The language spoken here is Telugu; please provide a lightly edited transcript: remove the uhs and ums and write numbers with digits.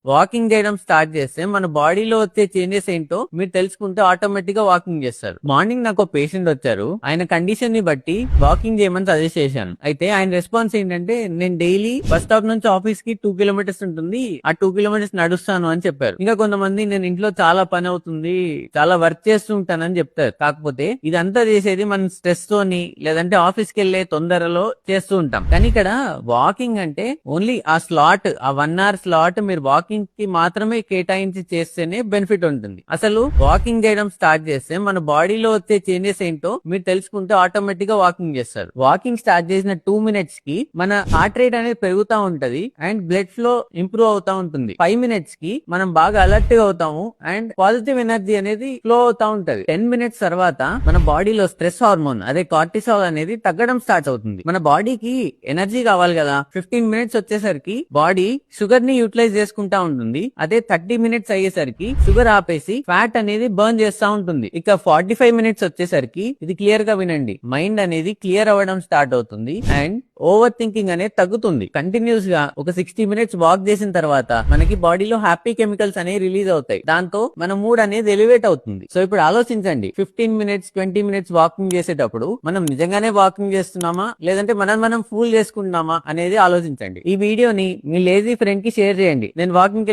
వాకింగ్ చేయడం స్టార్ట్ చేస్తే మన బాడీలో వచ్చే చేంజెస్ ఏంటో మీరు తెలుసుకుంటే ఆటోమేటిక్ గా వాకింగ్ చేస్తారు. మార్నింగ్ నాకు ఒక పేషెంట్ వచ్చారు. ఆయన కండిషన్ ని బట్టి వాకింగ్ చేయమని సజెస్ట్ చేశాను. అయితే ఆయన రెస్పాన్స్ ఏంటంటే, నేను డైలీ బస్ స్టాప్ నుంచి ఆఫీస్ కి 2 కిలోమీటర్స్ ఉంటుంది, ఆ 2 కిలోమీటర్స్ నడుస్తాను అని చెప్పారు. ఇంకా కొంతమంది నేను ఇంట్లో చాలా పని అవుతుంది, చాలా వర్క్ చేస్తూ ఉంటానని చెప్తారు. కాకపోతే ఇదంతా చేసేది మనం స్ట్రెస్ తోని లేదంటే ఆఫీస్ కి వెళ్లే తొందరలో చేస్తూ ఉంటాం. కానీ ఇక్కడ వాకింగ్ అంటే ఓన్లీ ఆ స్లాట్, ఆ 1 అవర్ స్లాట్ మీరు వాకింగ్ కి మాత్రమే కేటాయించి చేస్తేనే బెనిఫిట్ ఉంటుంది. అసలు వాకింగ్ చేయడం స్టార్ట్ చేస్తే మన బాడీలో వచ్చే చేంజెస్ ఏంటో మీరు తెలుసుకుంటే ఆటోమేటిక్ గా వాకింగ్ చేస్తారు. వాకింగ్ స్టార్ట్ చేసిన 2 మినిట్స్ కి మన హార్ట్ రేట్ అనేది పెరుగుతూ ఉంటది అండ్ బ్లడ్ ఫ్లో ఇంప్రూవ్ అవుతా ఉంటుంది. 5 మినిట్స్ కి మనం బాగా అలర్ట్ గా అవుతాము అండ్ పాజిటివ్ ఎనర్జీ అనేది ఫ్లో అవుతా ఉంటది. 10 మినిట్స్ తర్వాత మన బాడీలో స్ట్రెస్ హార్మోన్ అదే కార్టిసాల్ అనేది తగ్గడం స్టార్ట్ అవుతుంది. మన బాడీకి ఎనర్జీ కావాలి కదా. 15 మినిట్స్ వచ్చేసరికి బాడీ షుగర్ ని యూటిలైజ్ చేసుకుంటా ఉంటుంది. అదే 30 మినిట్స్ అయ్యేసరికి షుగర్ ఆపేసి ఫ్యాట్ అనేది బర్న్ చేస్తా ఉంటుంది. ఇక 45 మినిట్స్ వచ్చేసరికి ఇది క్లియర్ గా వినండి, మైండ్ అనేది క్లియర్ అవ్వడం స్టార్ట్ అవుతుంది అండ్ ఓవర్ థింకింగ్ అనేది తగ్గుతుంది. కంటిన్యూస్ గా ఒక 60 మినిట్స్ వాక్ చేసిన తర్వాత మనకి బాడీలో హ్యాపీ కెమికల్స్ అనేవి రిలీజ్ అవుతాయి. దాంతో మన మూడ్ అనేది ఎలివేట్ అవుతుంది. సో ఇప్పుడు ఆలోచించండి, 15 మినిట్స్ 20 మినిట్స్ వాకింగ్ చేసేటప్పుడు మనం నిజంగానే వాకింగ్ చేస్తున్నామా లేదంటే మనం ఫూల్ చేసుకుంటున్నామా అనేది ఆలోచించండి. ఈ వీడియోని మీ లేజీ ఫ్రెండ్ కి షేర్ చేయండి. నేను వాకింగ్